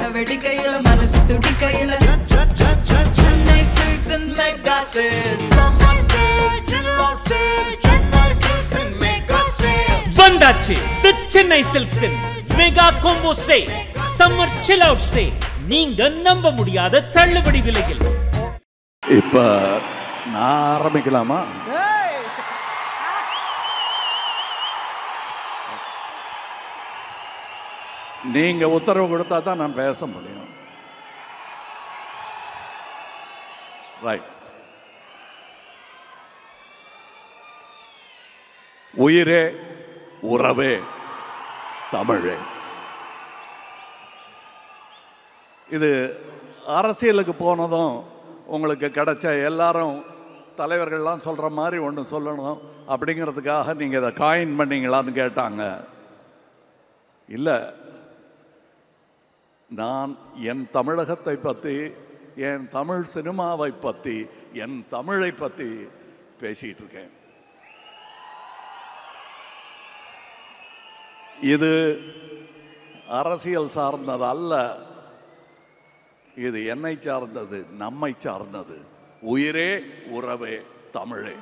பட்ட வெடிக்கையில மனசு துடிக்கையில Chennai silks and mega sale summer sale chill out sale Chennai silks and mega sale வந்தாச்சு the Chennai silks mega combo sale summer chill out sale நீங்க நம்ப முடியாத தள்ளுபடி விலையில். இப்ப நான் ஆரம்பிக்கலாமா? நீங்க உத்தரவு கொடுத்தா தான் நான் பேச முடியும். ரைட். உயிரே உறவே தமிழே. இது அரசியலுக்கு போனதும் உங்களுக்கு கிடைச்ச எல்லாரும் தலைவர்கள்லாம் சொல்ற மாதிரி ஒன்று சொல்லணும் அப்படிங்கிறதுக்காக நீங்க இதை காயின் பண்ணீங்களான்னு கேட்டாங்க. இல்லை, நான் என் தமிழகத்தை பற்றி, என் தமிழ் சினிமாவை பற்றி, என் தமிழை பற்றி பேசிட்டு இருக்கேன். இது அரசியல் சார்ந்தது அல்ல, இது என்னை சார்ந்தது, நம்மை சார்ந்தது. உயிரே உறவே தமிழே.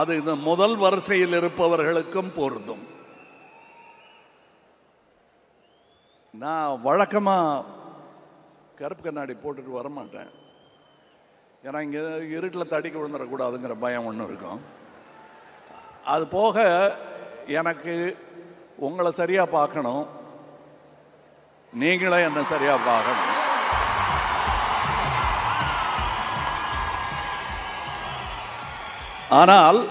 அது இந்த முதல் வரிசையில் இருப்பவர்களுக்கும் பொருந்தும். நான் வழக்கமாக கருப்பு கண்ணாடி போட்டுட்டு வரமாட்டேன். ஏன்னா இங்கே இருட்டில் தடிக்க விழுந்துடக்கூடாதுங்கிற பயம் ஒன்று இருக்கும். அது போக எனக்கு உங்களை சரியாக பார்க்கணும், நீங்களே என்ன சரியாக பார்க்கணும். ஆனால்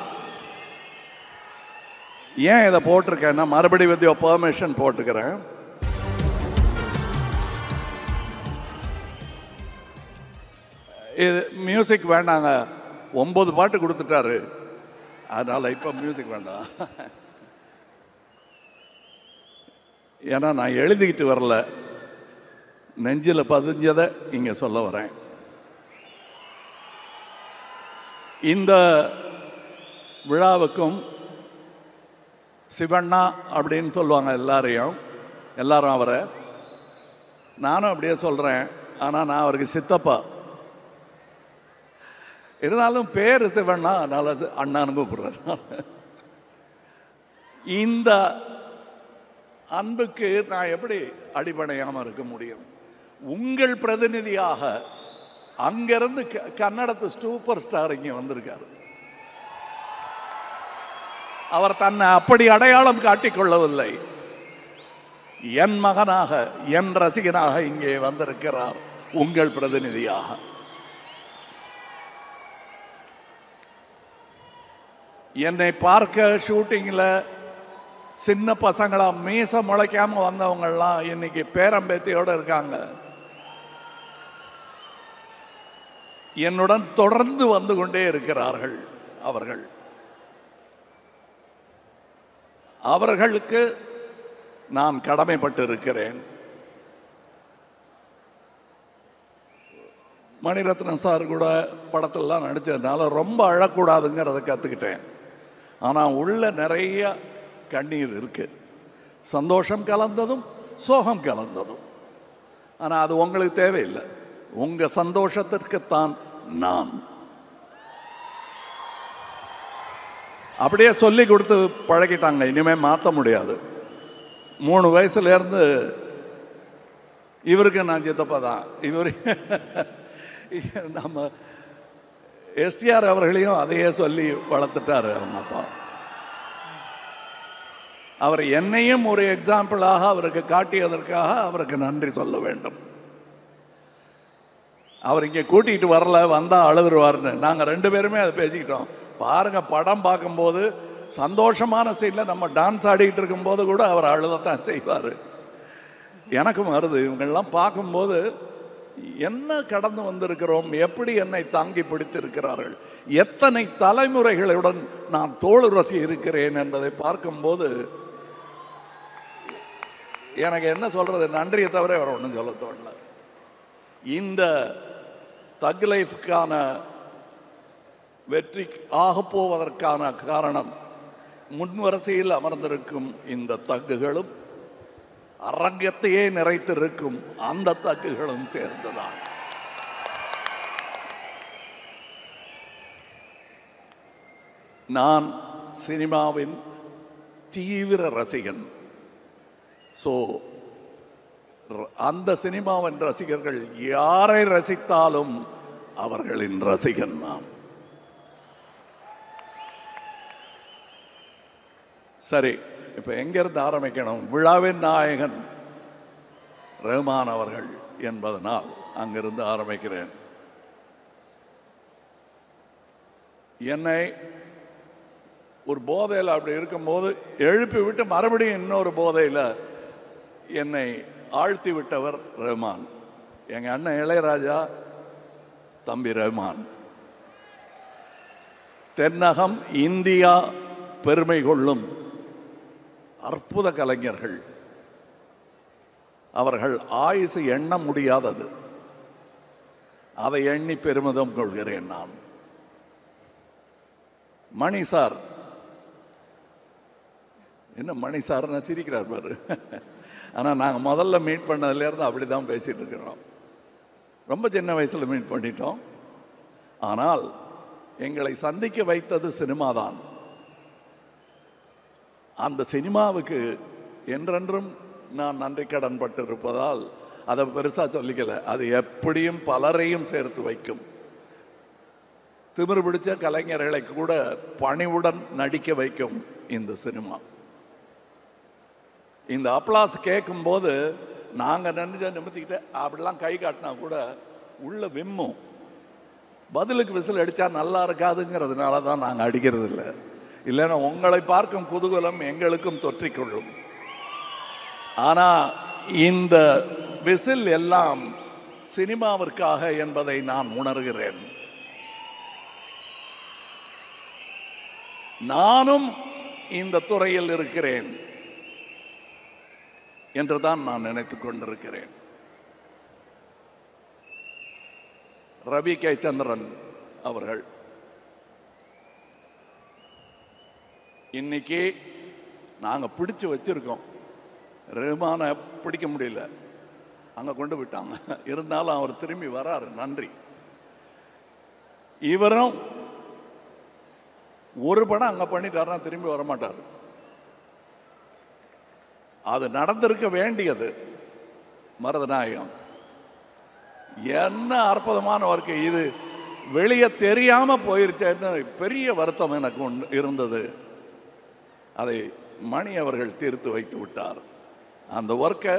ஏன் இதை போட்டிருக்கேன்னா, மறுபடியும் வித் யுவர் பெர்மிஷன் போட்டுக்கிறேன். இது மியூசிக் வேண்டாங்க, 9 பாட்டு கொடுத்துட்டாரு, அதனால இப்போ மியூசிக் வேண்டாம். ஏன்னா நான் எழுதிக்கிட்டு வரல, நெஞ்சில் பதிஞ்சதை இங்கே சொல்ல வரேன். இந்த விழாவுக்கும் சிவண்ணா அப்படின்னு சொல்லுவாங்க எல்லாரும் அவரை. நானும் அப்படியே சொல்கிறேன், ஆனால் நான் அவருக்கு சித்தப்பா. இருந்தாலும் பேர் சிவண்ணா, அதனால அண்ணான்னு கூப்பிடுறேன். இந்த அன்புக்கு நான் எப்படி அடிபடையாமல் இருக்க முடியும்? உங்கள் பிரதிநிதியாக அங்கிருந்து கன்னடத்து சூப்பர் ஸ்டார் இங்கே வந்திருக்காரு. அவர் தன்னை அப்படி அடையாளம் காட்டிக்கொள்ளவில்லை. என் மகனாக, என் ரசிகனாக இங்கே வந்திருக்கிறார், உங்கள் பிரதிநிதியாக. என்னை பார்க்க ஷூட்டிங்ல சின்ன பசங்களா மீச முளைக்காம வந்தவங்கெல்லாம் இன்னைக்கு பேரம்பேத்தியோட இருக்காங்க. என்னுடன் தொடர்ந்து வந்து கொண்டே இருக்கிறார்கள். அவர்களுக்கு நான் கடமைப்பட்டு இருக்கிறேன். மணிரத்னம் சார் கூட படத்திலலாம் நடிச்சதுனால ரொம்ப அழக்கூடாதுங்கிறத கற்றுக்கிட்டேன். ஆனால் உள்ள நிறைய கண்ணீர் இருக்கு, சந்தோஷம் கலந்ததும் சோகம் கலந்ததும். ஆனால் அது உங்களுக்கு தேவையில்லை, உங்க சந்தோஷத்திற்குத்தான் நான். அப்படியே சொல்லி கொடுத்து பழகிட்டாங்க, இனிமே மாற்ற முடியாது. 3 வயசுல இருந்து இவருக்கு நான் சித்தப்பா தான். இவர் நம்ம எஸ்டிஆர் அவர்களையும் அதையே சொல்லி வளர்த்துட்டாரு அவங்க அப்பா. அவர் என்னையும் ஒரு எக்ஸாம்பிளாக அவருக்கு காட்டியதற்காக அவருக்கு நன்றி சொல்ல வேண்டும். அவர் இங்கே கூட்டிகிட்டு வரல, வந்தா அழுதுருவார்னு நாங்கள் 2 பேருமே அதை பேசிக்கிட்டோம். பாருங்க, படம் பார்க்கும்போது சந்தோஷமான சீன்ல நம்ம டான்ஸ் ஆடிக்கிட்டு இருக்கும்போது கூட அவர் அழுதத்தான் செய்வார். எனக்கும் வருது, இவங்கெல்லாம் பார்க்கும்போது என்ன கடந்து வந்திருக்கிறோம், எப்படி என்னை தாங்கி பிடித்திருக்கிறார்கள், எத்தனை தலைமுறைகளுடன் நான் தோளுரசி இருக்கிறேன் என்பதை பார்க்கும்போது எனக்கு என்ன சொல்றது, நன்றியை தவிர வேற ஒன்றும் சொல்ல தோணல. இந்த தக் லைஃப்கான வெற்றி ஆகப்போவதற்கான காரணம் முன்வரிசையில் அமர்ந்திருக்கும் இந்த தக்குகளும் அரங்கத்தையே நிறைத்திருக்கும் அந்த தக்குகளும் சேர்ந்துதான். நான் சினிமாவின் தீவிர ரசிகன். ஸோ அந்த சினிமாவின் ரசிகர்கள் யாரை ரசித்தாலும் அவர்களின் ரசிகன் நான். சரி, இப்ப எங்கிருந்து ஆரம்பிக்கணும்? விழாவின் நாயகன் ரஹ்மான் அவர்கள் என்பதனால் அங்கிருந்து ஆரம்பிக்கிறேன். என்னை ஒரு போதையில் அப்படி இருக்கும்போது எழுப்பி விட்டு மறுபடியும் இன்னொரு போதையில் என்னை ஆழ்த்தி விட்டவர் ரஹ்மான். எங்கள் அண்ணன் இளையராஜா, தம்பி ரஹ்மான். தென்னகம் இந்தியா பெருமை கொள்ளும் அற்புத கலைஞர்கள். அவர்கள் ஆயுசு எண்ண முடியாதது. அதை எண்ணி பெருமிதம் கொள்கிறேன் நான். மணி சார், என்ன மணி சார்னா சிரிக்கிறார் பாரு. ஆனால் நாங்கள் முதல்ல மீட் பண்ணதுலேருந்து அப்படி தான் பேசிகிட்டு இருக்கிறோம். ரொம்ப சின்ன வயசில் மீட் பண்ணிட்டோம். ஆனால் எங்களை சந்திக்க வைத்தது சினிமா தான். அந்த சினிமாவுக்கு என்றென்றும் நான் நன்றி கடன் பட்டிருப்பதால் அதை பெருசாக சொல்லிக்கல. அது எப்படியும் பலரையும் சேர்த்து வைக்கும். திமிரு பிடிச்ச கலைஞர்களை கூட பணிவுடன் நடிக்க வைக்கும் இந்த சினிமா. இந்த அப்ளாஸ் கேட்கும்போது நாங்கள் நிமித்திக்கிட்டு அப்படிலாம் கை காட்டினா கூட உள்ள விம்மும். பதிலுக்கு விசில் அடித்தா நல்லா இருக்காதுங்கிறதுனால தான் நாங்கள் அடிக்கிறது இல்லை. இல்லைன்னா உங்களை பார்க்கும் குதூகலம் எங்களுக்கும் தொற்றிக்கொள்ளும். ஆனால் இந்த விசில் எல்லாம் சினிமாவிற்காக என்பதை நான் உணர்கிறேன். நானும் இந்த துறையில் இருக்கிறேன் என்றுதான் நான் நினைத்துக் கொண்டிருக்கிறேன். ரவி கே சந்திரன் அவர்கள் இன்னைக்கு நாங்கள் பிடிச்சு வச்சிருக்கோம். ரஹ்மானை பிடிக்க முடியல, அங்கே கொண்டு விட்டாங்க. இருந்தாலும் அவர் திரும்பி வராரு, நன்றி. இவரும் ஒரு படம் அங்கே பண்ணிட்டாருன்னா திரும்பி வரமாட்டார். அது நடந்திருக்க வேண்டியது. மருதநாயகம் என்ன அற்புதமான வாழ்க்கை இது. வெளியே தெரியாம போயிருச்சேன்னு பெரிய வருத்தம் எனக்கு இருந்தது. அதை மணி அவர்கள் தீர்த்து வைத்து விட்டார். அந்த ஒர்க்கை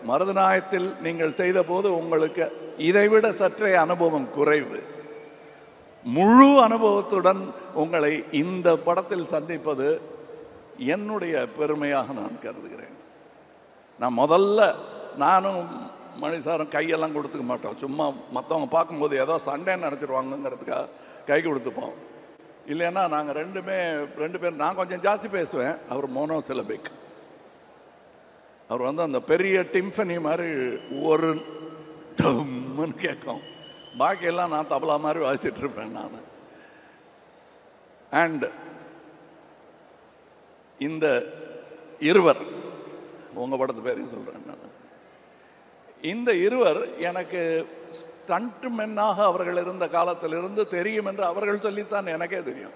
மருதநாயகத்தில் நீங்கள் செய்த போது உங்களுக்கு இதைவிட சற்றே அனுபவம் குறைவு. முழு அனுபவத்துடன் உங்களை இந்த படத்தில் சந்திப்பது என்னுடைய பெருமையாக நான் கருதுகிறேன். நான் முதல்ல நானும் மணிசாரும் கையெல்லாம் கொடுத்துக்க மாட்டோம். சும்மா மற்றவங்க பார்க்கும்போது ஏதோ சண்டைன்னு நினச்சிடுவாங்கங்கிறதுக்காக கை கொடுத்துப்போம். இல்லைன்னா நாங்கள் ரெண்டு பேர், நான் கொஞ்சம் ஜாஸ்தி பேசுவேன், அவர் மோனோசிலபிக். அவர் அந்த பெரிய டிம்ஃபனி மாதிரி ஒரு டம்னு கேட்கும். பாக்கியெல்லாம் நான் தபலா மாதிரி வாசிட்டு இருப்பேன் நான். அண்ட் இந்த இருவர், உங்க படத்து பேரையும் சொல்றேன் நான். இந்த இருவர் எனக்கு ஸ்டண்ட் மென்னாக அவர்கள் இருந்த காலத்திலிருந்து தெரியும் என்று அவர்கள் சொல்லித்தான் எனக்கே தெரியும்.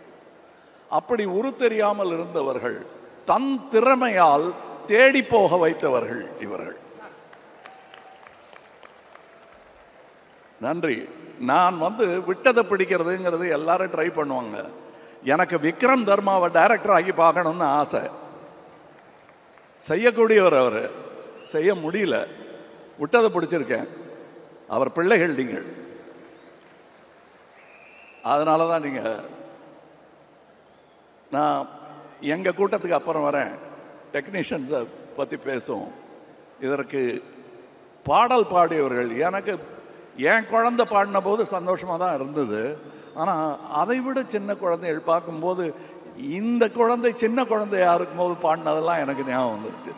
அப்படி உரு தெரியாமல் இருந்தவர்கள், தன் திறமையால் தேடி போக வைத்தவர்கள் இவர்கள். நன்றி. நான் விட்டதை பிடிக்கிறதுங்கிறது எல்லாரும் ட்ரை பண்ணுவாங்க. எனக்கு விக்ரம் தர்மாவை டைரக்டர் ஆகி பார்க்கணும்னு ஆசை. செய்யக்கூடியவர் அவர், செய்ய முடியல. விட்டதை பிடிச்சிருக்கேன். அவர் பிள்ளைகள் நீங்கள். அதனால தான் நான் எங்கள் கூட்டத்துக்கு அப்புறம் வரேன், டெக்னீஷியன்ஸை பற்றி பேசுவோம். இதற்கு பாடல் பாடியவர்கள், எனக்கு என் குழந்தை பாடின போது சந்தோஷமாக தான் இருந்தது. ஆனால் அதை விட சின்ன குழந்தைகள் பார்க்கும்போது இந்த குழந்தை சின்ன குழந்தையா இருக்கும்போது பாடினதெல்லாம் எனக்கு ஞாபகம் வந்துருச்சு.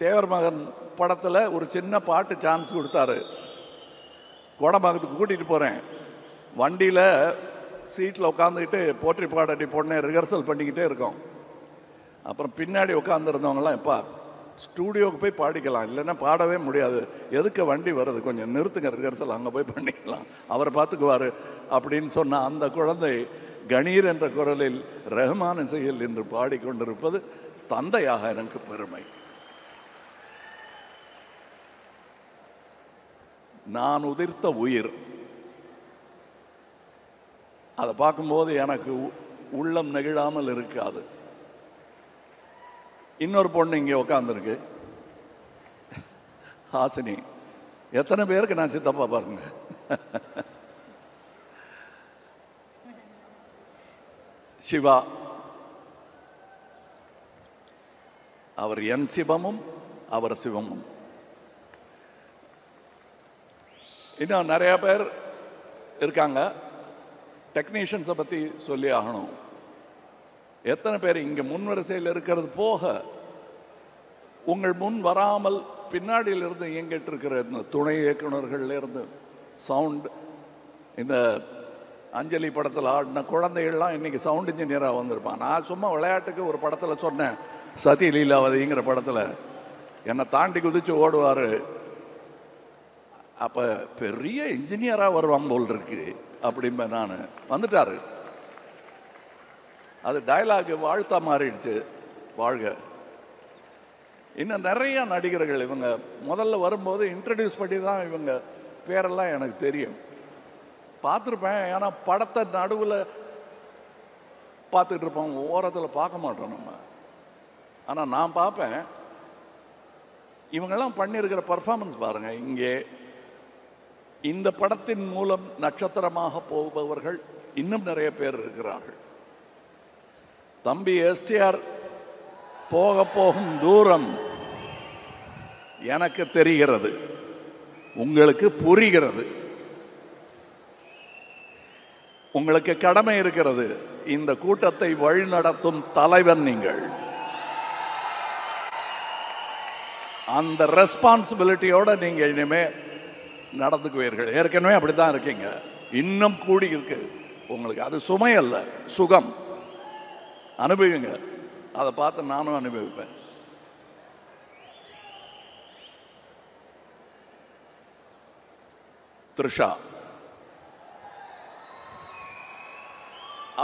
தேவர் மகன் படத்தில் ஒரு சின்ன பாட்டு சான்ஸ் கொடுத்தாரு. கோடம்பாக்கத்துக்கு கூட்டிகிட்டு போகிறேன். வண்டியில் சீட்டில் உட்காந்துக்கிட்டு போற்றி பாடட்டி போடனே ரிஹர்சல் பண்ணிக்கிட்டே இருக்கோம். அப்புறம் பின்னாடி உட்காந்துருந்தவங்களாம் எப்பா ஸ்டூடியோவுக்கு போய் பாடிக்கலாம், இல்லைன்னா பாடவே முடியாது, எதுக்கு வண்டி வருது, கொஞ்சம் நிறுத்துங்க ரிஹர்சல், அங்கே போய் பண்ணிக்கலாம், அவர் பார்த்துக்குவார் அப்படின்னு சொன்ன அந்த குழந்தை கணீர் என்ற குரலில் ரஹ்மான் இசையில் என்று பாடிக்கொண்டிருப்பது தந்தையாக எனக்கு பெருமை. நான் உதிர்த்த உயிர், அதை பார்க்கும்போது எனக்கு உள்ளம் நெகிழாமல் இருக்காது. இன்னொரு பொண்ணு இங்கே உட்காந்துருக்கு, ஹாசினி. எத்தனை பேருக்கு நான் சித்தப்பா பாருங்க. சிவா, அவர் என் சிவமும் அவர் சிவமும். இன்னும் நிறைய பேர் இருக்காங்க. டெக்னீஷியன்ஸை பற்றி சொல்லி ஆகணும். எத்தனை பேர் இங்கே முன்வரிசையில் இருக்கிறது போக உங்கள் முன் வராமல் பின்னாடியிலிருந்து இயங்கிட்டு இருக்கிற இந்த துணை இயக்குநர்கள்லேருந்து சவுண்ட், இந்த அஞ்சலி படத்தில் ஆடின குழந்தைகள்லாம் இன்னைக்கு சவுண்ட் இன்ஜினியராக வந்திருப்பான். நான் சும்மா விளையாட்டுக்கு ஒரு படத்தில் சொன்னேன், சதி லீலாவதிங்கிற படத்தில் என்னை தாண்டி குதிச்சு ஓடுவார். அப்போ பெரிய இன்ஜினியராக வருவாங்க போல் இருக்கு அப்படின்பேன் நான். வந்துட்டாரு. அது டயலாக் வாழ்த்தா மாறிடுச்சு. வாழ்க. இன்னும் நிறைய நடிகர்கள் இவங்க முதல்ல வரும்போது இன்ட்ரடியூஸ் பண்ணி தான் இவங்க பேரெல்லாம் எனக்கு தெரியும், பார்த்துருப்பேன். ஏன்னா படத்தை நடுவில் பார்த்துட்டு இருப்போம், ஓரத்தில் பார்க்க மாட்டோம் நம்ம. ஆனால் நான் பார்ப்பேன், இவங்கெல்லாம் பண்ணியிருக்கிற பர்ஃபார்மன்ஸ் பாருங்க. இங்கே இந்த படத்தின் மூலம் நட்சத்திரமாக போபவர்கள் இன்னும் நிறைய பேர் இருக்கிறார்கள். தம்பி எஸ்டிஆர் போக போகும் தூரம் எனக்கு தெரிகிறது, உங்களுக்கு புரிகிறது. உங்களுக்கு கடமை இருக்கிறது. இந்த கூட்டத்தை வழிநடத்தும் தலைவன் நீங்கள். அந்த ரெஸ்பான்சிபிலிட்டியோட நீங்க இனிமே நடந்துக்குவீர்கள். ஏற்கனவே அப்படித்தான் இருக்கீங்க, இன்னும் கூடி இருக்கு உங்களுக்கு. அது சுமை அல்ல, சுகம். அனுபவிங்க. அதை பார்த்து நானும் அனுபவிப்பேன். த்ரிஷா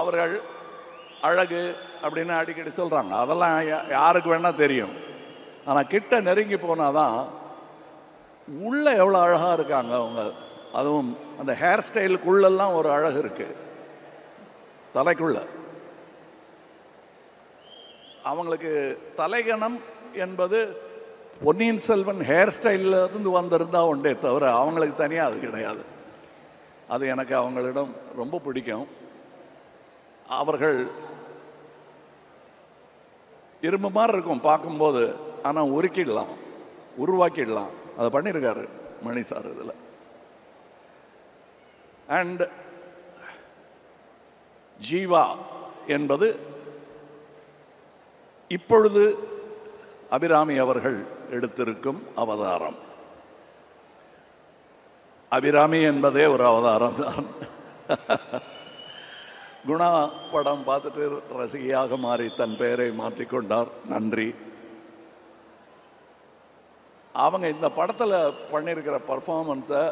அவர்கள் அழகு அப்படின்னு அடிக்கடி சொல்றாங்க. அதெல்லாம் யாருக்கு வேணா தெரியும். ஆனா கிட்ட நெருங்கி போனாதான் உள்ள எவ்வளவு அழகா இருக்காங்க அவங்க. அதுவும் அந்த ஹேர் ஸ்டைலுக்குள்ளெல்லாம் ஒரு அழகு இருக்கு, தலைக்குள்ள. அவங்களுக்கு தலைகணம் என்பது பொன்னியின் செல்வன் ஹேர் ஸ்டைல்ல இருந்து வந்திருந்தா உண்டே தவிர அவங்களுக்கு தனியாக அது கிடையாது. அது எனக்கு அவங்களிடம் ரொம்ப பிடிக்கும். அவர்கள் இரும்பு மாதிரி இருக்கும் பார்க்கும்போது, ஆனால் உருக்கிடலாம், உருவாக்கிடலாம். அதை பண்ணியிருக்காரு மணி சார் இதில். அண்ட் ஜீவா என்பது இப்பொழுது அபிராமி அவர்கள் எடுத்திருக்கும் அவதாரம். அபிராமி என்பதே ஒரு அவதாரம் தான். குணா படம் பார்த்துட்டு ரசிகையாக மாறி தன் பெயரை மாற்றிக்கொண்டார். நன்றி. அவங்க இந்த படத்தில் பண்ணியிருக்கிற பர்ஃபார்மன்ஸை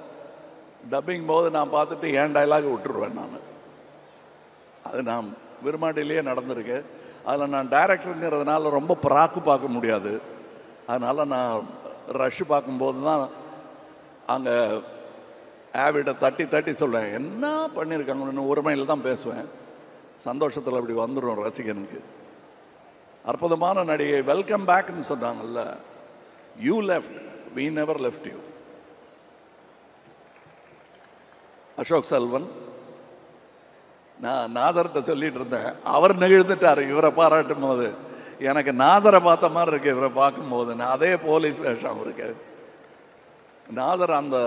டப்பிங் போது நான் பார்த்துட்டு ஏன் டைலாக் விட்டுருவேன் நான். அது நான் விரும்மாண்டிலேயே நடந்திருக்கு. அதில் நான் டைரக்டருங்கிறதுனால ரொம்ப பிராக்கு பார்க்க முடியாது. அதனால் நான் ரஷ் பார்க்கும்போது தான் அங்கே ஆவிட தட்டி தட்டி சொல்லுவேன், என்ன பண்ணியிருக்காங்கன்னு ஒருமையில் தான் பேசுவேன். சந்தோஷத்தில் அப்படி வந்துடும் ரசிகனுக்கு. அற்புதமான நடிகை. வெல்கம் பேக்னு சொன்னாங்கல்ல, you left, we never left you. Ashok Selvan. நான் நாசர்கிட்ட சொல்லிட்டு இருந்தேன், அவர் நெகிழ்ந்துட்டார் இவரை பாராட்டும் போது. எனக்கு நாசரை பார்த்த மாதிரி இருக்கு இவரை பார்க்கும்போது. நான் அதே போலீஸ் வேஷம் இருக்கு. நாசர் அந்த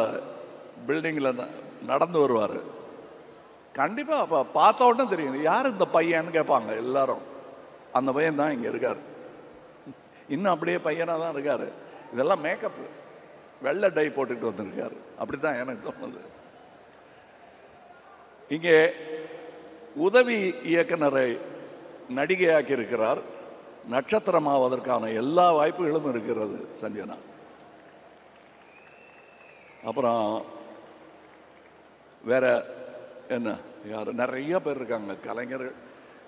பில்டிங்கில் நடந்து வருவார். கண்டிப்பாக அப்போ பார்த்த உடனே தெரியும் யார் இந்த பையன்னு கேட்பாங்க எல்லாரும். அந்த பையன் தான் இங்கே இருக்கார். இன்னும் அப்படியே பையனாக தான் இருக்கார். இதெல்லாம் மேக்கப், வெள்ளை டை போட்டுட்டு வந்திருக்காரு. அப்படி தான் எனக்கு தோணுது. இங்கே உதவி இயக்குனரை நடிகையாக்கி இருக்கிறார். நட்சத்திரமாவதற்கான எல்லா வாய்ப்புகளும் இருக்கிறது சஞ்சனா. அப்புறம் வேற என்ன, யார் நிறைய பேர் இருக்காங்க கலைஞர்.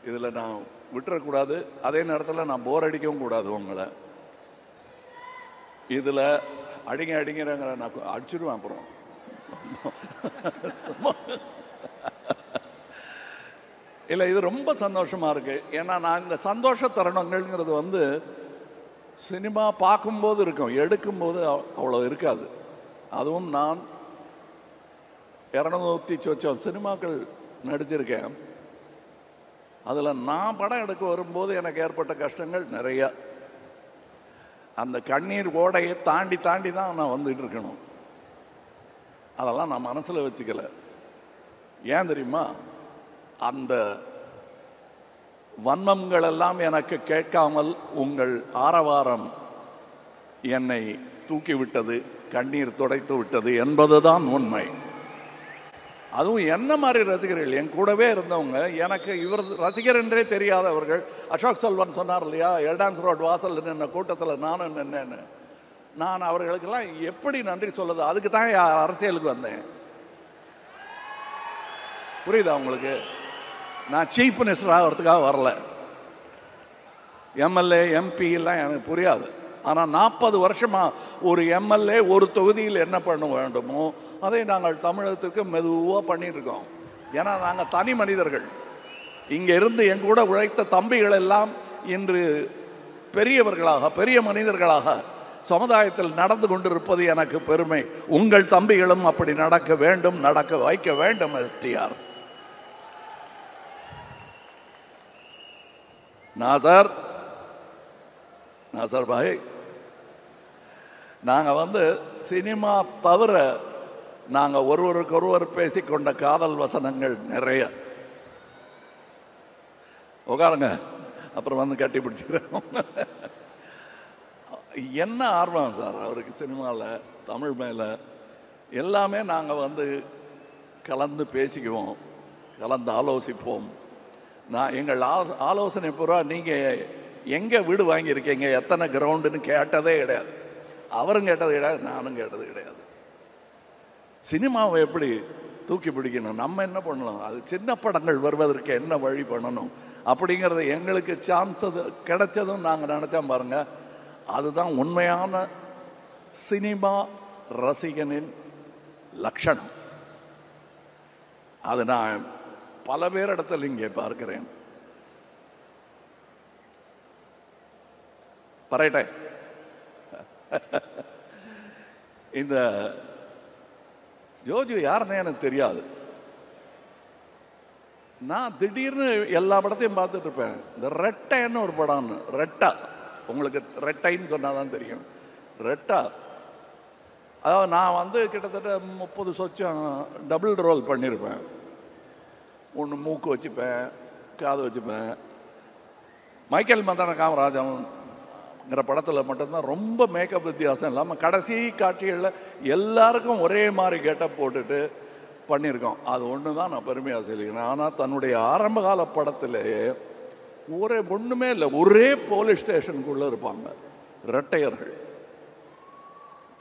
இதில் நான் விட்டுறக்கூடாது, அதே நேரத்தில் நான் போர் அடிக்கவும் கூடாது உங்களை. இதில் அடிங்கிறாங்க, நான் அடிச்சிடுவேன் அப்புறம். இல்லை, இது ரொம்ப சந்தோஷமாக இருக்குது. ஏன்னா நான் இந்த சந்தோஷ தருணங்கள்ங்கிறது சினிமா பார்க்கும்போது இருக்கும், எடுக்கும்போது அவ்வளோ இருக்காது. அதுவும் நான் 200 சொச்சம் சினிமாக்கள் நடிச்சிருக்கேன். அதில் நான் படம் எடுக்க வரும்போது எனக்கு ஏற்பட்ட கஷ்டங்கள் நிறையா. அந்த கண்ணீர் ஓடையை தாண்டி தாண்டி தான் நான் வந்துட்டு இருக்கணும். அதெல்லாம் நான் மனசில் வச்சுக்கல. ஏன் தெரியுமா? அந்த வன்மங்கள் எல்லாம் எனக்கு கேட்காமல் உங்கள் ஆரவாரம் என்னை தூக்கிவிட்டது, கண்ணீர் துடைத்து விட்டது என்பதுதான் உண்மை. அதுவும் என்ன மாதிரி ரசிகர்கள், என் கூடவே இருந்தவங்க, எனக்கு இவர் ரசிகர் என்றே தெரியாதவர்கள். அசோக் செல்வன் சொன்னார் இல்லையா, எல்டான்ஸ் ரோட் வாசல் நின்ன கூட்டத்தில் நானும் நின்னேன்னு. நான் அவர்களுக்கெல்லாம் எப்படி நன்றி சொல்லுது? அதுக்கு தான் அரசியலுக்கு வந்தேன். புரியுதா உங்களுக்கு? நான் சீஃப் மினிஸ்டர் ஆகிறதுக்காக வரல. எம்எல்ஏ எம்பி எல்லாம் எனக்கு புரியாது. ஆனால் 40 வருஷமா ஒரு எம்எல்ஏ ஒரு தொகுதியில் என்ன பண்ண வேண்டுமோ அதை நாங்கள் தமிழகத்துக்கு மெதுவாக பண்ணிட்டு இருக்கோம். ஏன்னா நாங்கள் தனி மனிதர்கள். இங்கே இருந்து என் கூட உழைத்த தம்பிகள் எல்லாம் இன்று பெரியவர்களாக, பெரிய மனிதர்களாக சமுதாயத்தில் நடந்து கொண்டிருப்பது எனக்கு பெருமை. உங்கள் தம்பிகளும் அப்படி நடக்க வேண்டும், நடக்க வைக்க வேண்டும். எஸ்டிஆர் நாசர் பாய், நாங்கள் சினிமா தவிர நாங்கள் ஒருவருக்கொருவர் பேசிக்கொண்ட காதல் வசனங்கள் நிறைய. உட்காருங்க, அப்புறம் கட்டி பிடிச்சிக்கிறோம். என்ன ஆர்வம் சார் அவருக்கு சினிமாவில், தமிழ் மேலே எல்லாமே. நாங்கள் கலந்து பேசிக்குவோம், கலந்து ஆலோசிப்போம். நான் எங்கள் ஆலோசனை பூரா நீங்கள் எங்கே வீடு வாங்கியிருக்கீங்க, எத்தனை கிரவுண்டுன்னு கேட்டதே கிடையாது. அவரும் கேட்டது கிடையாது, நானும் கேட்டது கிடையாது. சினிமாவை எப்படி தூக்கி பிடிக்கணும், நம்ம என்ன பண்ணலாம், அது சின்ன படங்கள் வருவதற்கு என்ன வழி பண்ணணும் அப்படிங்கிறது எங்களுக்கு சான்ஸ் கிடைச்சதும் நாங்கள் நினச்சோம் பாருங்க. அதுதான் உண்மையான சினிமா ரசிகனின் லட்சணம். அது நான் பல பேரிடத்தில் இங்கே பார்க்கிறேன். பரைட்டே இந்த ஜோஜு யாருன்னு எனக்கு தெரியாது. நான் திடீர்னு எல்லா படத்தையும் பார்த்துட்டு இருப்பேன். இந்த ரெட்டைன்னு ஒரு படம், ரெட்டா, உங்களுக்கு ரெட்டைன்னு சொன்னாதான் தெரியும். ரெட்டா, அதாவது நான் கிட்டத்தட்ட 30 சொச்சம் டபுள் ரோல் பண்ணியிருப்பேன். ஒன்று மூக்கு வச்சுப்பேன், காது வச்சுப்பேன். மைக்கேல் மதன காமராஜங்கிற படத்தில் மட்டும்தான் ரொம்ப மேக்கப் வித்தியாசம் இல்லாமல் கடைசி காட்சிகளில் எல்லாருக்கும் ஒரே மாதிரி கெட்டப் போட்டுட்டு பண்ணியிருக்கோம். அது ஒன்று தான் நான் பெருமையாக சொல்லிக்கிறேன். ஆனால் தன்னுடைய ஆரம்பகால படத்திலேயே ஒன்றுமே இல்லை, ஒரே போலீஸ் ஸ்டேஷனுக்குள்ளே இருப்பாங்க ரெட்டையர்கள்.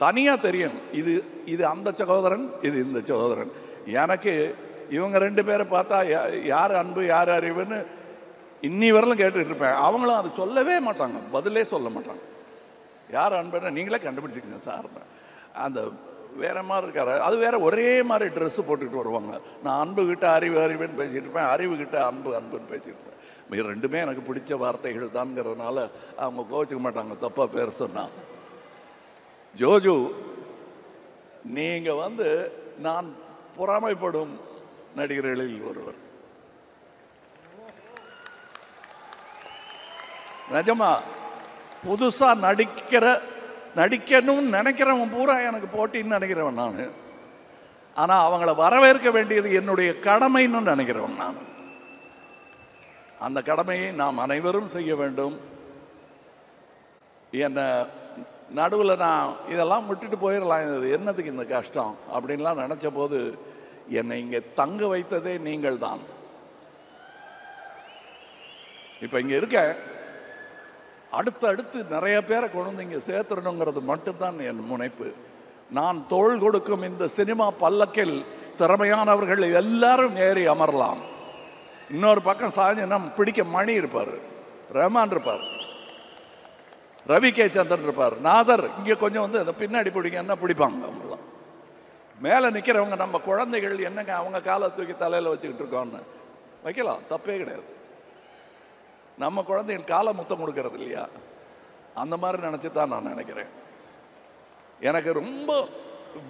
தனியாக தெரியும், இது அந்த சகோதரன், இது இந்த சகோதரன். எனக்கு இவங்க 2 பேரை பார்த்தா யார் அன்பு யார் அறிவுன்னு இன்னி வரலும் கேட்டுட்டு இருப்பேன். அவங்களும் அது சொல்லவே மாட்டாங்க, பதிலே சொல்ல மாட்டாங்க. யார் அன்புன்னு நீங்களே கண்டுபிடிச்சிக்கங்க சார். அந்த வேற மாதிரி இருக்காரு, அது வேற ஒரே மாதிரி ட்ரெஸ்ஸு போட்டுக்கிட்டு வருவாங்க. நான் அன்பு கிட்ட அறிவுன்னு பேசிட்டு இருப்பேன், அறிவு கிட்ட அன்புன்னு பேசிட்டு இருப்பேன். 2மே எனக்கு பிடிச்ச வார்த்தைகள் தான்ங்கிறதுனால அவங்க கோச்சிக்க மாட்டாங்க தப்பா பேர் சொன்னா. ஜோஜு, நீங்க நான் பொறாமைப்படும் நடிகர்களில் ஒருவர். நிஜமா புதுசா நடிக்கணும்னு நினைக்கிறவன் பூரா எனக்கு போட்டின்னு நினைக்கிறவன் நான். ஆனா அவங்கள வரவேற்க வேண்டியது என்னுடைய கடமைன்னு நினைக்கிறவன் நான். அந்த கடமையை நாம் அனைவரும் செய்ய வேண்டும். என்ன நடுவில் நான் இதெல்லாம் விட்டுட்டு போயிடலாம், என்னதுக்கு இந்த கஷ்டம் அப்படின்லாம் நினைச்ச போது என்னை இங்கே தங்க வைத்ததே நீங்கள் தான். இப்போ இங்கே இருக்க அடுத்து நிறைய பேரை கொண்டு வந்து இங்கே சேர்த்துடணுங்கிறது மட்டும்தான் என் முனைப்பு. நான் தோள் கொடுக்கும் இந்த சினிமா பல்லக்கில் திறமையானவர்கள் எல்லாரும் ஏறி அமரலாம். இன்னொரு பக்கம் சாஞ்சனா பிடிக்க மணி இருப்பார், ரஹ்மான் இருப்பார், ரவி கே சந்திரன் இருப்பார், நாதர் இங்கே கொஞ்சம் வந்து அந்த பின்னாடி பிடிங்கன்னா பிடிப்பாங்க. அவங்களாம் மேலே நிற்கிறவங்க நம்ம குழந்தைகள் என்னங்க அவங்க காலை தூக்கி தலையில் வச்சுக்கிட்டு இருக்கோன்னு வைக்கலாம், தப்பே கிடையாது. நம்ம குழந்தைகள் காலை முத்தம் கொடுக்கறது இல்லையா, அந்த மாதிரி நினச்சி தான் நான் நினைக்கிறேன். எனக்கு ரொம்ப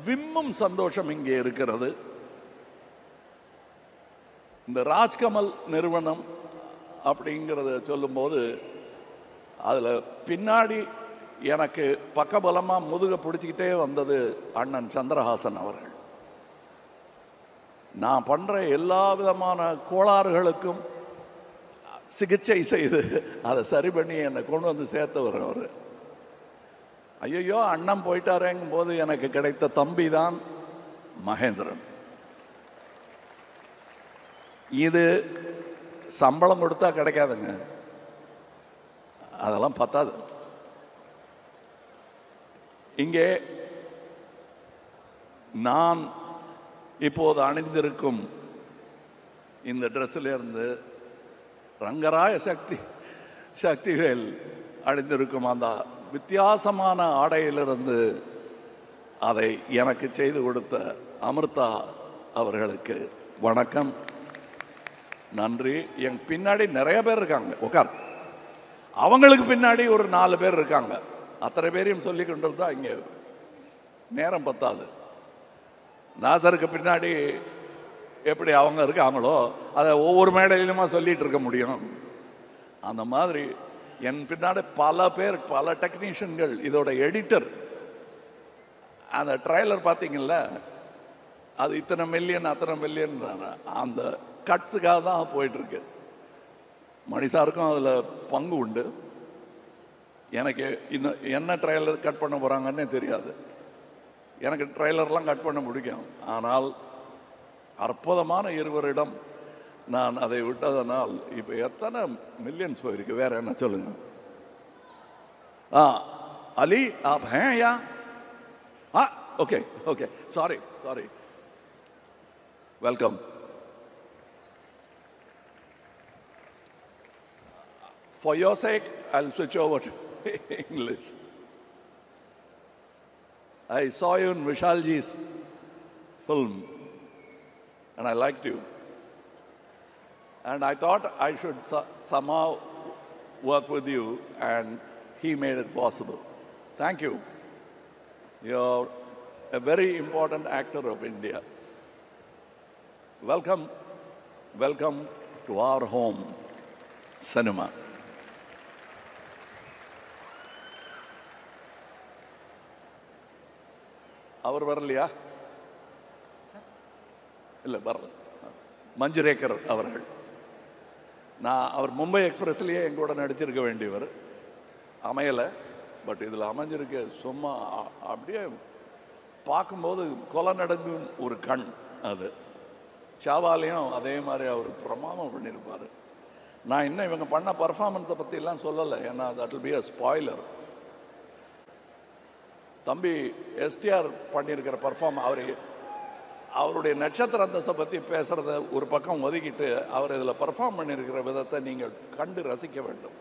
விம்மும் சந்தோஷம் இங்கே இருக்கிறது. இந்த ராஜ்கமல் நிறுவனம் அப்படிங்கிறத சொல்லும்போது அதில் பின்னாடி எனக்கு பக்கபலமாக முதுக பிடிச்சிக்கிட்டே வந்தது அண்ணன் சந்திரஹாசன் அவர்கள். நான் பண்ணுற எல்லா விதமான கோளாறுகளுக்கும் சிகிச்சை செய்து அதை சரி பண்ணி என்னை கொண்டு வந்து சேர்த்தவர் அவர். ஐயோ அண்ணன் போயிட்டாரேங்கும் போது எனக்கு கிடைத்த தம்பி தான் மகேந்திரன். இது சம்பளம் கொடுத்தா கிடைக்காதுங்க, அதெல்லாம் பத்தாது. இங்கே நான் இப்போது அணிந்திருக்கும் இந்த ட்ரெஸ்ஸிலிருந்து ரங்கராய சக்திவேல் அணிந்திருக்கும் அந்த வித்தியாசமான ஆடையிலிருந்து அதை எனக்கு செய்து கொடுத்த அமிர்தா அவர்களுக்கு வணக்கம், நன்றி. என் பின்னாடி நிறைய பேர் இருக்காங்க, உட்கார். அவங்களுக்கு பின்னாடி ஒரு 4 பேர் இருக்காங்க. அத்தனை பேரையும் சொல்லி கொண்டு இருந்தால் இங்கே நேரம் பத்தாது. நாசருக்கு பின்னாடி எப்படி அவங்க இருக்காங்களோ அதை ஒவ்வொரு மேடையிலுமா சொல்லிட்டு இருக்க முடியும். அந்த மாதிரி என் பின்னாடி பல பேர், பல டெக்னீஷியன்கள். இதோட எடிட்டர், அந்த ட்ரைலர் பார்த்தீங்கல்ல, அது இத்தனை மில்லியன் அத்தனை மில்லியன் அந்த கட்ஸுக்காக தான் போயிட்டுருக்கு. மணிசாருக்கும் அதில் பங்கு உண்டு. எனக்கு இன்னும் என்ன ட்ரைலர் கட் பண்ண போகிறாங்கன்னே தெரியாது. எனக்கு ட்ரைலர்லாம் கட் பண்ண பிடிக்கும். ஆனால் அற்புதமான இருவரிடம் நான் அதை விட்டதனால் இப்போ எத்தனை மில்லியன்ஸ் போயிருக்கு. வேற என்ன சொல்லுங்க? அலி ஆப் ஹே யா? Okay okay, sorry welcome. For your sake, I'll switch over to English. I saw you in Vishalji's film and I liked you. And I thought I should somehow work with you, and he made it possible. Thank you. You're a very important actor of India. Welcome to our home, cinema. அவர் வரலையா? இல்லை வரல. மஞ்சுரேக்கர் அவர்கள். அவர் மும்பை எக்ஸ்பிரஸ்லேயே எங்கூட நடிச்சிருக்க வேண்டியவர், அமையலை. But இதில் அமைஞ்சிருக்க சும்மா அப்படியே பார்க்கும்போது கொலை நடக்கும் ஒரு கண். அது சாவாலையும் அதே மாதிரி அவர் பிரமாதம் பண்ணியிருப்பார். நான் இன்னும் இவங்க பண்ண பர்ஃபார்மன்ஸை பற்றிலாம் சொல்லலை, ஏன்னா that will be a spoiler. தம்பி எஸ்டிஆர் பண்ணியிருக்கிற அவருடைய நட்சத்திர அந்தஸ்தை பற்றி பேசுகிறத ஒரு பக்கம் ஒதுக்கிட்டு அவர் இதில் பர்ஃபார்ம் பண்ணியிருக்கிற விதத்தை நீங்கள் கண்டு ரசிக்க வேண்டும்.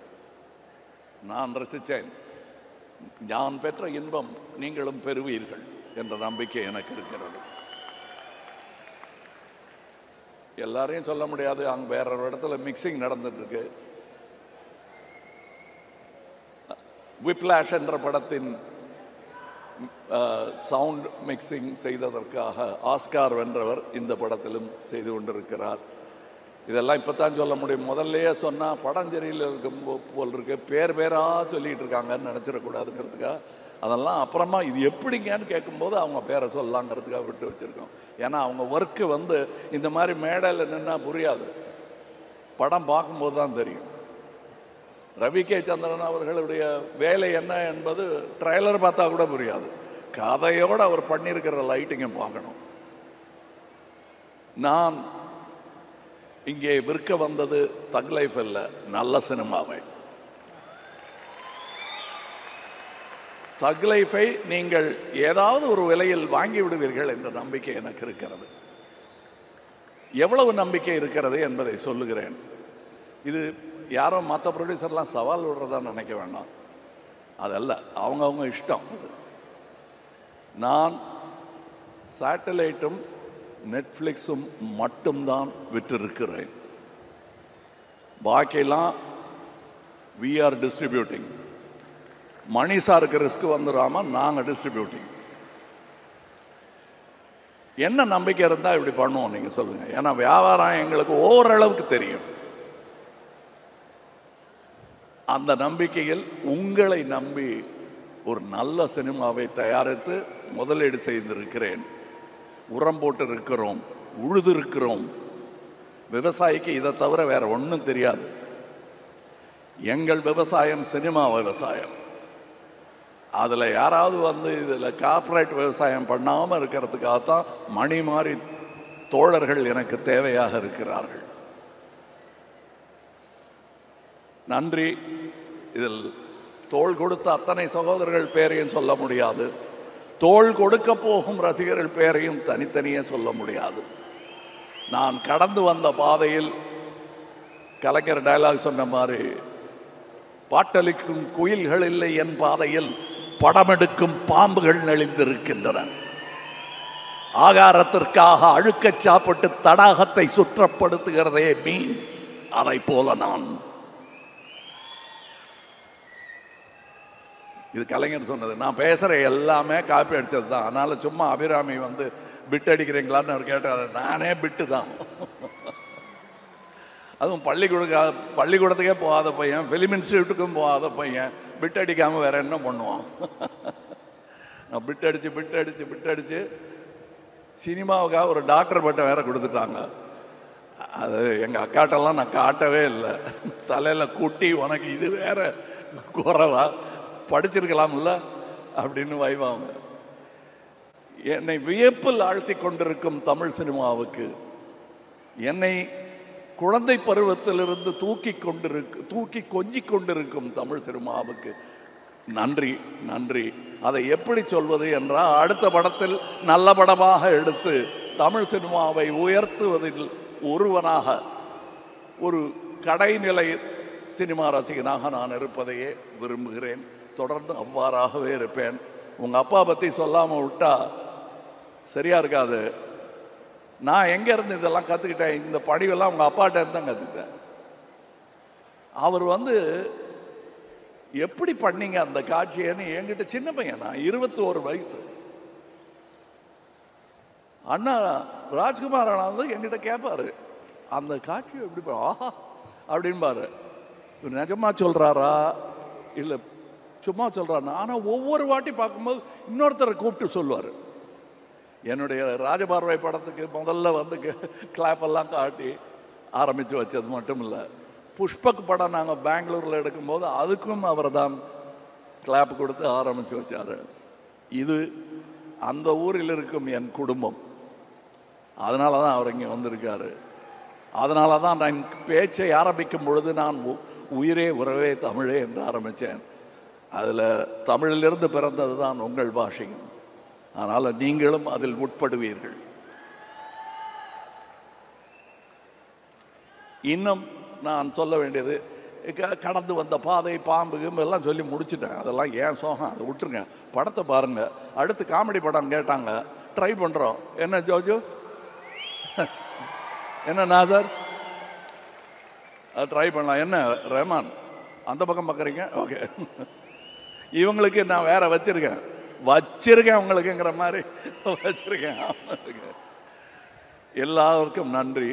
நான் ரசித்தேன். நான் பெற்ற இன்பம் நீங்களும் பெறுவீர்கள் என்ற நம்பிக்கை எனக்கு இருக்கிறது. எல்லாரையும் சொல்ல முடியாது, அங்கே வேற ஒரு இடத்துல மிக்சிங் நடந்துட்டு இருக்கு. விப்ளாஷ் என்ற படத்தின் சவுண்ட் மிக்சிங் செய்ததற்காக ஆஸ்கார் வென்றவர் இந்த படத்திலும் செய்து கொண்டிருக்கிறார். இதெல்லாம் இப்போ தான் சொல்ல முடியும். முதல்லையே சொன்னால் படஞ்செறியில் இருக்கும் போல் இருக்கு, பேராக சொல்லிகிட்டு இருக்காங்கன்னு நினச்சிடக்கூடாதுங்கிறதுக்காக அதெல்லாம் அப்புறமா இது எப்படிங்கன்னு கேட்கும்போது அவங்க பேரை சொல்லலாங்கிறதுக்காக விட்டு வச்சுருக்கோம். ஏன்னா அவங்க ஒர்க்கு இந்த மாதிரி மேடையில் நின்னா புரியாது, படம் பார்க்கும்போது தான் தெரியும். ரவி கே சந்திரன் அவர்களுடைய வேலை என்ன என்பது ட்ரைலர் பார்த்தா கூட புரியாது. கதையோடு அவர் பண்ணியிருக்கிற லைட்டிங்கை பார்க்கணும். நான் இங்கே விற்க வந்தது தக் லைஃப் இல்லை, நல்ல சினிமாவை. தக் லைஃபை நீங்கள் ஏதாவது ஒரு விலையில் வாங்கி விடுவீர்கள் என்ற நம்பிக்கை எனக்கு இருக்கிறது. எவ்வளவு நம்பிக்கை இருக்கிறது என்பதை சொல்லுகிறேன். இது யாரோ மற்ற ப்ரொடியூசர்லாம் சவால் விடுறதா நினைக்க வேண்டாம், அதல்ல, அவங்கவுங்க இஷ்டம். அது நான் சேட்டலைட்டும் நெட்ஃப்ளிக்ஸும் மட்டும்தான் விற்றிருக்கிறேன். பாக்கியெல்லாம் we are distributing. மணி சாருக்கு ரிஸ்க் வந்துடாம நாங்கள் டிஸ்ட்ரிபியூட்டிங். என்ன நம்பிக்கை இருந்தால் இப்படி பண்ணுவோம் நீங்கள் சொல்லுங்க. ஏன்னா வியாபாரம் எங்களுக்கு ஓரளவுக்கு தெரியும். அந்த நம்பிக்கையில் உங்களை நம்பி ஒரு நல்ல சினிமாவை தயாரித்து முதலீடு செய்திருக்கிறேன். உரம் போட்டு இருக்கிறோம், உழுது இருக்கிறோம். விவசாயிக்கு இதை தவிர வேற ஒன்றும் தெரியாது. எங்கள் விவசாயம் சினிமா விவசாயம். அதில் யாராவது வந்து இதில் கார்ப்பரேட் விவசாயம் பண்ணாமல் இருக்கிறதுக்காகத்தான் மணி மாறி தோழர்கள் எனக்கு தேவையாக இருக்கிறார்கள். நன்றி. இதில் தோள் கொடுத்த அத்தனை சகோதரர்கள் பேரையும் சொல்ல முடியாது, தோள் கொடுக்க போகும் ரசிகர்கள் பேரையும் தனித்தனியே சொல்ல முடியாது. நான் கடந்து வந்த பாதையில் கலைஞர் டயலாக் சொன்ன மாதிரி, பாட்டளிக்கும் குயில்கள் இல்லை என் பாதையில், படமெடுக்கும் பாம்புகள் நெளிந்திருக்கின்றன. ஆகாரத்திற்காக அழுக்கச் சாப்பிட்டு தடாகத்தை சுற்றப்படுத்துகிறதே மீன், அதை போல நான். இது கலைஞர் சொன்னது. நான் பேசுகிற எல்லாமே காப்பி அடித்தது தான். அதனால் சும்மா அபிராமி வந்து பிட் அடிக்கிறீங்களான்னு அவர் கேட்டார். நானே பிட்டு தான். அதுவும் பள்ளிக்கூடத்துக்கே போகாத பையன், ஃபிலிம் இன்ஸ்டியூட்டுக்கும் போகாத பையன் பிட் அடிக்காமல் வேற என்ன பண்ணுவான்? நான் பிட் அடித்து சினிமாவுக்காக ஒரு டாக்டர் பட்டம் வேற கொடுத்துட்டாங்க. அது எங்கள் அக்காட்டெல்லாம் நான் காட்டவே இல்லை. தலையில் கூட்டி உனக்கு இது வேற குறைவா, படிச்சிருக்கலாம்ல அப்படின்னு வைவாங்க. என்னை வியப்பில் ஆழ்த்தி கொண்டிருக்கும் தமிழ் சினிமாவுக்கு, என்னை குழந்தை பருவத்திலிருந்து தூக்கி கொஞ்சிக் கொண்டிருக்கும் தமிழ் சினிமாவுக்கு நன்றி, நன்றி. அதை எப்படி சொல்வது என்றால், அடுத்த படத்தில் நல்ல படமாக எடுத்து தமிழ் சினிமாவை உயர்த்துவதில் ஒருவனாக, ஒரு கடைநிலை சினிமா ரசிகனாக நான் இருப்பதையே விரும்புகிறேன். தொடர்ந்து அவ்வாறாகவே இருப்பேன். உங்கள் அப்பா பற்றி சொல்லாமல் விட்டா சரியா இருக்காது. நான் எங்கேருந்து இதெல்லாம் கற்றுக்கிட்டேன்? இந்த படிவெல்லாம் உங்கள் அப்பாட்ட இருந்து தான் கற்றுக்கிட்டேன். அவர் வந்து எப்படி பண்ணீங்க அந்த காட்சியன்னு என்கிட்ட, சின்ன பையன் நான், 21 வயசு, அண்ணா ராஜ்குமார் அண்ணா வந்து என்கிட்ட கேட்பாரு, அந்த காட்சியை எப்படி ஆஹா அப்படின்பாரு. நிஜமா சொல்கிறாரா இல்லை சும்மா சொல்கிறாரு? ஆனால் ஒவ்வொரு வாட்டி பார்க்கும்போது இன்னொருத்தரை கூப்பிட்டு சொல்லுவார். என்னுடைய ராஜபார்வை படத்துக்கு முதல்ல வந்து கிளாப்பெல்லாம் காட்டி ஆரம்பித்து வச்சது மட்டும் இல்லை, புஷ்பக் படம் நாங்கள் பெங்களூரில் எடுக்கும்போது அதுக்கும் அவர் தான் கிளாப் கொடுத்து ஆரம்பித்து வச்சார். இது அந்த ஊரில் இருக்கும் என் குடும்பம். அதனால தான் அவர் இங்கே வந்திருக்காரு. அதனால தான் நான் பேச்சை ஆரம்பிக்கும் பொழுது நான் உயிரே உறவே தமிழே என்று ஆரம்பித்தேன். அதில் தமிழிலிருந்து பிறந்தது தான் உங்கள் பாஷையும். அதனால் நீங்களும் அதில் உட்படுவீர்கள். இன்னும் நான் சொல்ல வேண்டியது, கடந்து வந்த பாதை, பாம்பு எல்லாம் சொல்லி முடிச்சுட்டேன். அதெல்லாம் ஏன் சோகம், அதை விட்டுருங்க. படத்தை பாருங்க. அடுத்து காமெடி படம் கேட்டாங்க, ட்ரை பண்ணுறோம். என்ன ஜோஜோ, என்ன நாசர், ட்ரை பண்ணலாம். என்ன ரஹ்மான் அந்த பக்கம் பார்க்குறீங்க? ஓகே, இவங்களுக்கு நான் வேற வச்சிருக்கேன் உங்களுக்குங்கிற மாதிரி வச்சிருக்கேன். எல்லாருக்கும் நன்றி.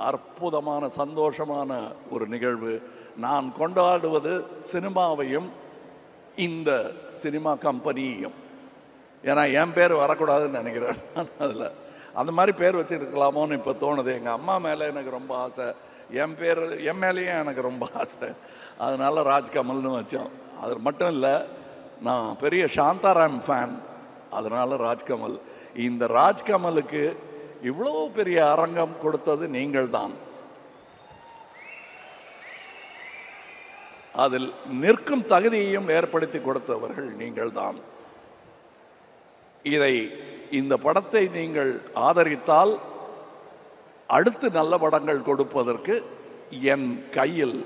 அற்புதமான சந்தோஷமான ஒரு நிகழ்வு. நான் கொண்டாடுவது சினிமாவையும் இந்த சினிமா கம்பெனியையும். ஏன்னா என் பேர் வரக்கூடாதுன்னு நினைக்கிறேன். அதில் அந்த மாதிரி பேர் வச்சுருக்கலாமோன்னு இப்போ தோணுது. எங்கள் அம்மா மேலே எனக்கு ரொம்ப ஆசை, என் மேலேயும் எனக்கு ரொம்ப ஆசை. அதனால ராஜ்கமல்னு வச்சோம். அது மட்டும் இல்லை, நான் பெரிய சாந்தாராம் ஃபேன், அதனால ராஜ்கமல். இந்த ராஜ்கமலுக்கு இவ்வளோ பெரிய அரங்கம் கொடுத்தது நீங்கள் தான். அதில் நிற்கும் தகுதியையும் ஏற்படுத்தி கொடுத்தவர்கள் நீங்கள் தான். இந்த படத்தை நீங்கள் ஆதரித்தால் அடுத்து நல்ல படங்கள் கொடுப்பதற்கு என் கையில்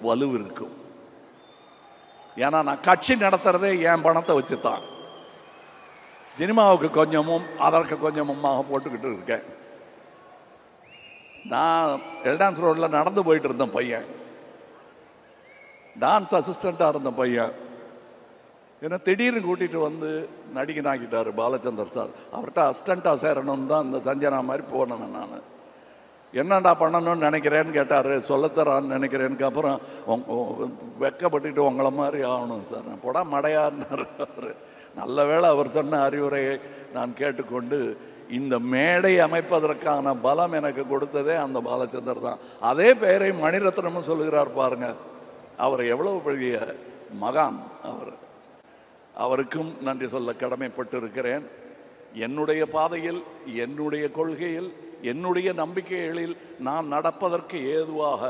வலு இருக்கும். ஏன்னா நான் கட்சி நடத்துறதே என் பணத்தை வச்சுதான். சினிமாவுக்கு கொஞ்சமும் அதற்கு கொஞ்சமுமாக போட்டுக்கிட்டு இருக்கேன். நான் எல்டான்ஸ் ரோடில் நடந்து போயிட்டு இருந்தேன் பையன், டான்ஸ் அசிஸ்டண்ட்டாக இருந்த பையன். ஏன்னா திடீர்னு கூட்டிகிட்டு வந்து நடிகனாக்கிட்டார் பாலச்சந்தர் சார். அவர்கிட்ட அசிஸ்டண்ட்டாக சேரணும்னு தான் இந்த சஞ்சனா மாதிரி போனேன். நான் என்னடா பண்ணணும்னு நினைக்கிறேன்னு கேட்டார். சொல்லத்தரான்னு நினைக்கிறேனுக்கு அப்புறம் வெக்கப்பட்டுட்டு உங்களை மாதிரி ஆகணும் சார். போடா மடையாருன்னார் அவர். நல்ல வேளை அவர் சொன்ன அறிவுரையை நான் கேட்டுக்கொண்டு இந்த மேடை அமைப்பதற்கான பலம் எனக்கு கொடுத்ததே அந்த பாலச்சந்தர் தான். அதே பெயரை மணிரத்னமும் சொல்லுகிறார் பாருங்க. அவர் எவ்வளவு பெரிய மகான் அவர். அவருக்கும் நன்றி சொல்ல கடமைப்பட்டு இருக்கிறேன். என்னுடைய பாதையில், என்னுடைய கொள்கையில், என்னுடைய நம்பிக்கைகளில் நான் நடப்பதற்கு ஏதுவாக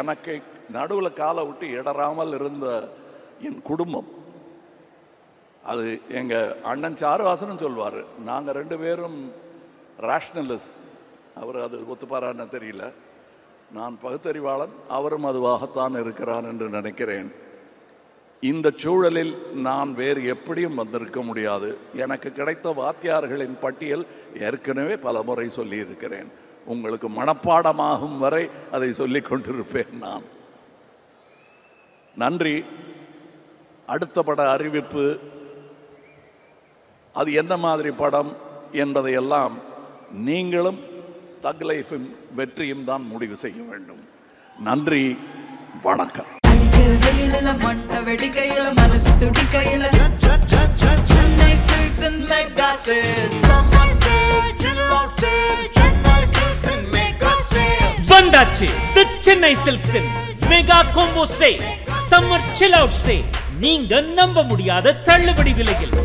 எனக்கு நடுவில் காலை விட்டு இடராமல் இருந்த என் குடும்பம். அது எங்கள் அண்ணன் சாருவாசனும் சொல்வார், நாங்கள் 2 பேரும் ரேஷ்னலிஸ்ட். அவர் அது ஒத்துப்பாரான்னு தெரியல. நான் பகுத்தறிவாளன், அவரும் அதுவாகத்தான் இருக்கிறான் என்று நினைக்கிறேன். இந்த சூழலில் நான் வேறு எப்படியும் வந்திருக்க முடியாது. எனக்கு கிடைத்த வாத்தியார்களின் பட்டியல் ஏற்கனவே பல முறை சொல்லியிருக்கிறேன். உங்களுக்கு மனப்பாடமாகும் வரை அதை சொல்லிக் கொண்டிருப்பேன் நான். நன்றி. அடுத்த பட அறிவிப்பு, அது என்ன மாதிரி படம் என்பதையெல்லாம் நீங்களும் தக் லைஃபும் வெற்றியும் தான் முடிவு செய்ய வேண்டும். நன்றி, வணக்கம். மண்ட வெடிக்கையில மனசு துடிக்கையில Chennai silks and mega sale. Summer sale, chill out sale, Chennai silks and mega sale. வந்தாச்சு the Chennai silks mega combo sale, summer chill out sale. நீங்க நம்ப முடியாத தள்ளுபடி விலையில்